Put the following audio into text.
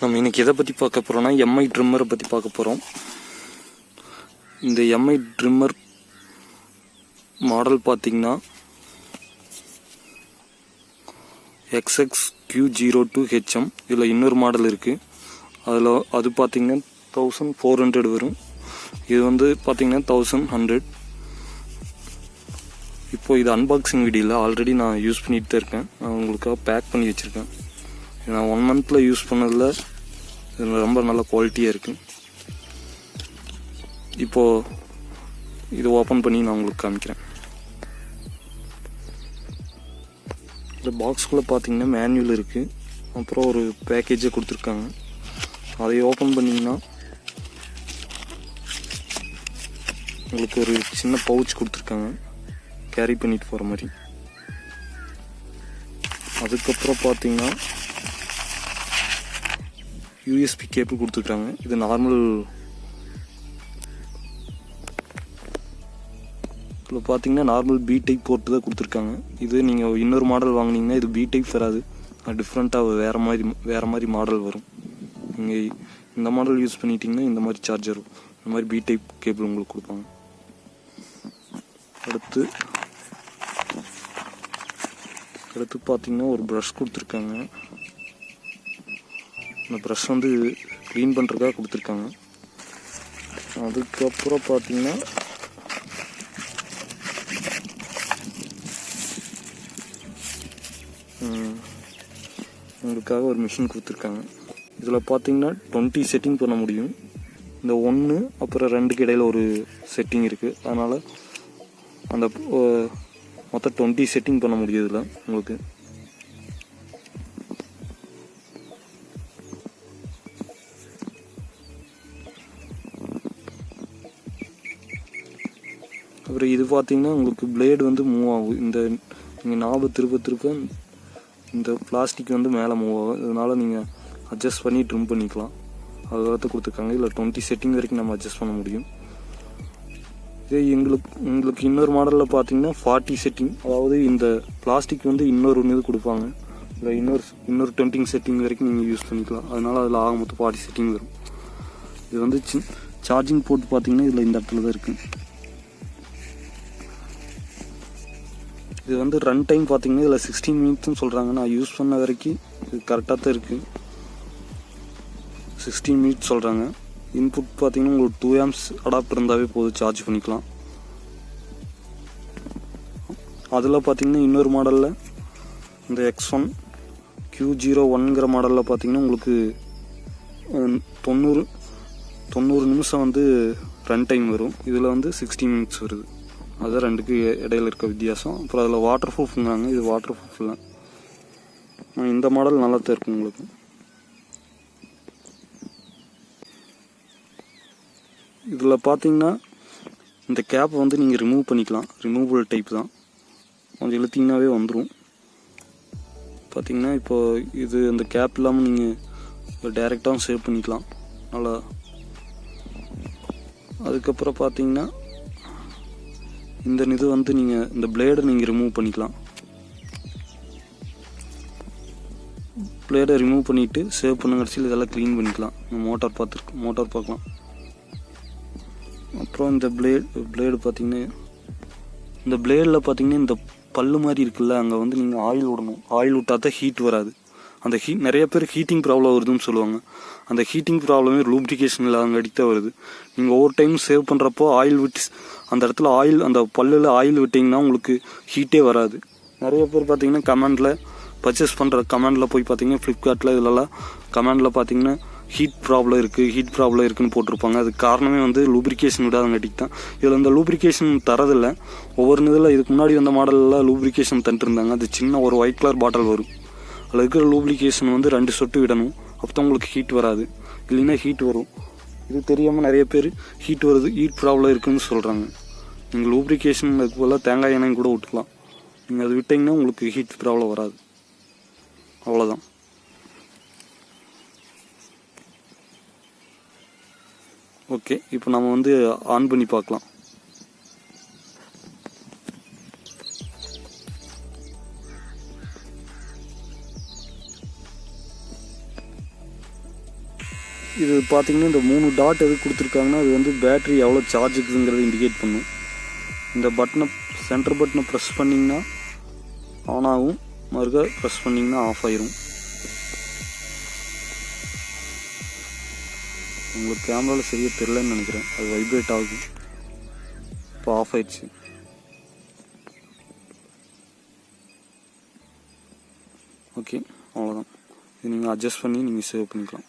நம்ம இன்றைக்கி எதை பற்றி பார்க்க போகிறோம்னா எம்ஐ ட்ரிம்மரை பற்றி பார்க்க போகிறோம். இந்த எம்ஐ ட்ரிம்மர் மாடல் பார்த்திங்கன்னா XXQ02HM. இதில் இன்னொரு மாடல் இருக்குது. அது பார்த்திங்கன்னா 1400 வரும். இது வந்து பார்த்திங்கன்னா 1100. இப்போது இது அன்பாக்சிங் வீடியோவில் ஆல்ரெடி நான் யூஸ் பண்ணிட்டு தான் இருக்கேன். நான் உங்களுக்காக பேக் பண்ணி வச்சுருக்கேன். நான் 1 மந்தில் யூஸ் பண்ணதில் இது ரொம்ப நல்ல குவாலிட்டியாக இருக்குது. இப்போது இது ஓப்பன் பண்ணி நான் உங்களுக்கு காமிக்கிறேன். இந்த பாக்ஸ்குள்ளே பார்த்தீங்கன்னா மேனுவல் இருக்குது, அப்புறம் ஒரு பேக்கேஜை கொடுத்துருக்காங்க. அதை ஓப்பன் பண்ணிங்கன்னா உங்களுக்கு ஒரு சின்ன பவுச் கொடுத்துருக்காங்க, கேரி பண்ணிட்டு போகிற மாதிரி. அதுக்கப்புறம் பார்த்தீங்கன்னா யூஎஸ்பி கேபிள் கொடுத்துருக்காங்க. இது நார்மல் இதில் பார்த்தீங்கன்னா நார்மல் பி டைப் போர்ட்டு தான் கொடுத்துருக்காங்க. இது நீங்கள் இன்னொரு மாடல் வாங்கினீங்கன்னா இது பி டைப் வராது, டிஃப்ரெண்ட்டாக வேறு மாதிரி மாடல் வரும். நீங்கள் இந்த மாடல் யூஸ் பண்ணிட்டீங்கன்னா இந்த மாதிரி சார்ஜர், இந்த மாதிரி பி டைப் கேபிள் உங்களுக்கு கொடுப்பாங்க. அடுத்து பார்த்தீங்கன்னா ஒரு ப்ரஷ் கொடுத்துருக்காங்க. இந்த ப்ரஷ் வந்து க்ளீன் பண்ணுறதுக்காக கொடுத்துருக்காங்க. அதுக்கப்புறம் பார்த்தீங்கன்னா உங்களுக்காக ஒரு மிஷின் கொடுத்துருக்காங்க. இதில் பார்த்தீங்கன்னா 20 செட்டிங் பண்ண முடியும். இந்த 1 அப்புறம் 2க்கு இடையில் ஒரு செட்டிங் இருக்குது. அதனால் அந்த மொத்தம் 20 செட்டிங் பண்ண முடியும் இதில் உங்களுக்கு. அப்புறம் இது பார்த்தீங்கன்னா உங்களுக்கு பிளேடு வந்து மூவ் ஆகும். இந்த நீங்கள் நாபை திருப்ப இந்த பிளாஸ்டிக் வந்து மேலே மூவ் ஆகும். இதனால் நீங்கள் அட்ஜஸ்ட் பண்ணி ட்ரிம் பண்ணிக்கலாம். அதுக்காக கொடுத்துருக்காங்க. இதில் 20 செட்டிங் வரைக்கும் நம்ம அட்ஜஸ்ட் பண்ண முடியும். இதே உங்களுக்கு இன்னொரு மாடலில் பார்த்தீங்கன்னா 40 செட்டிங், அதாவது இந்த பிளாஸ்டிக் வந்து இன்னொரு இது கொடுப்பாங்க. இல்லை இன்னொரு 20 செட்டிங் வரைக்கும் நீங்கள் யூஸ் பண்ணிக்கலாம். அதனால் அதில் ஆக மொத்தம் 40 செட்டிங் வரும். இது வந்து சார்ஜிங் போர்ட் பார்த்தீங்கன்னா இதில் இந்த இடத்துல தான் இருக்குது. இது வந்து ரன் டைம் பார்த்தீங்கன்னா இதில் 16 மினிட்ஸ்னு சொல்கிறாங்க. நான் யூஸ் பண்ண வரைக்கும் இது கரெக்டாக தான் இருக்குது. 16 மினிட்ஸ் சொல்கிறாங்க. இன்புட் பார்த்தீங்கன்னா உங்களுக்கு 2 amps அடாப்டர் இருந்தாவே போதும், சார்ஜ் பண்ணிக்கலாம். அதில் பார்த்தீங்கன்னா இன்னொரு மாடலில் இந்த X1Q01ங்கிற மாடலில் பார்த்தீங்கன்னா உங்களுக்கு 90 நிமிஷம் வந்து ரன் டைம் வரும். இதில் வந்து 60 மினிட்ஸ் வருது. அதுதான் ரெண்டுக்கு இடையில இருக்க வித்தியாசம். அப்புறம் அதில் வாட்டர் ப்ரூஃப்ங்கிறாங்க, இது வாட்டர் ப்ரூஃப் இல்லை. இந்த மாடல் நல்லா தான் இருக்கும் உங்களுக்கு. இதில் பார்த்தீங்கன்னா இந்த கேப் வந்து நீங்கள் ரிமூவ் பண்ணிக்கலாம். ரிமூவபிள் டைப் தான், கொஞ்சம் இழுத்திங்கனாவே வந்துடும். பார்த்தீங்கன்னா இப்போ இது இந்த கேப் இல்லாமல் நீங்கள் டைரெக்டாகவும் சேவ் பண்ணிக்கலாம் நல்லா. அதுக்கப்புறம் பார்த்தீங்கன்னா இது வந்து நீங்கள் இந்த பிளேடை நீங்கள் ரிமூவ் பண்ணிக்கலாம். பிளேடை ரிமூவ் பண்ணிவிட்டு சேவ் பண்ண கடைசியில் இதெல்லாம் க்ளீன் பண்ணிக்கலாம். மோட்டார் பார்க்கலாம். அப்புறம் இந்த பிளேடு பார்த்தீங்கன்னா இந்த பிளேடில் பார்த்தீங்கன்னா இந்த பல்லு மாதிரி இருக்குல்ல, அங்கே வந்து நீங்கள் ஆயில் விடணும். ஆயில் விட்டால் தான் ஹீட் வராது. அந்த நிறைய பேர் ஹீட்டிங் ப்ராப்ளம் வருதுன்னு சொல்லுவாங்க. அந்த ஹீட்டிங் ப்ராப்ளமே லூப்ரிகேஷன் இல்லாதங்காட்டி தான் வருது. நீங்கள் ஒவ்வொரு டைம் சேவ் பண்ணுறப்போ ஆயில் விட்டு அந்த இடத்துல அந்த பல்லில் ஆயில் விட்டிங்கன்னா உங்களுக்கு ஹீட்டே வராது. நிறைய பேர் பார்த்தீங்கன்னா கமெண்டில் பர்ச்சேஸ் பண்ணுற கமெண்டில் போய் பார்த்தீங்கன்னா ஃப்ளிப்கார்ட்டில் இதிலலாம் கமெண்டில் பார்த்தீங்கன்னா ஹீட் ப்ராப்ளம் இருக்குதுன்னு போட்டிருப்பாங்க. அதுக்கு காரணமே வந்து லூப்ரிகேஷன் விடாதங்காட்டி தான். இதில் இந்த லூப்ரிகேஷன் தரதில்லை. ஒவ்வொரு இதில் இதுக்கு முன்னாடி வந்த மாடலில் லூப்ரிகேஷன் தந்துருந்தாங்க. அது சின்ன ஒரு ஒயிட் கலர் பாட்டில் வரும். அதில் இருக்கிற லூப்ரிகேஷன் வந்து 2 சொட்டு விடணும். அப்போ தான் உங்களுக்கு ஹீட் வராது, இல்லைன்னா ஹீட் வரும். இது தெரியாமல் நிறைய பேர் ஹீட் ப்ராப்ளம் இருக்குதுன்னு சொல்கிறாங்க. நீங்கள் லூப்ரிகேஷன் அதுக்கு தேங்காய் எண்ணெயும் கூட விட்டுக்கலாம். நீங்கள் அது விட்டிங்கன்னா உங்களுக்கு ஹீட் ப்ராப்ளம் வராது. அவ்வளோதான். ஓகே, இப்போ நம்ம வந்து ஆன் பண்ணி பார்க்கலாம். இது பார்த்தீங்கன்னா இந்த 3 டாட் எது கொடுத்துருக்காங்கன்னா அது வந்து பேட்ரி எவ்வளோ சார்ஜ் இருக்குதுங்கிறத இண்டிகேட் பண்ணும். இந்த பட்டனை சென்டர் பட்டனை ப்ரெஸ் பண்ணிங்கன்னா ஆன் ஆகும், மறுக்க ப்ரெஸ் பண்ணிங்கன்னா ஆஃப் ஆயிரும். உங்களுக்கு கேமராவில் சரியாக தெரிலன்னு நினைக்கிறேன், அது வைப்ரேட் ஆகுது. இப்போ ஆஃப் ஆயிடுச்சு. ஓகே, அவ்வளோதான். இது நீங்கள் அட்ஜஸ்ட் பண்ணி நீங்கள் சேவ் பண்ணிக்கலாம்.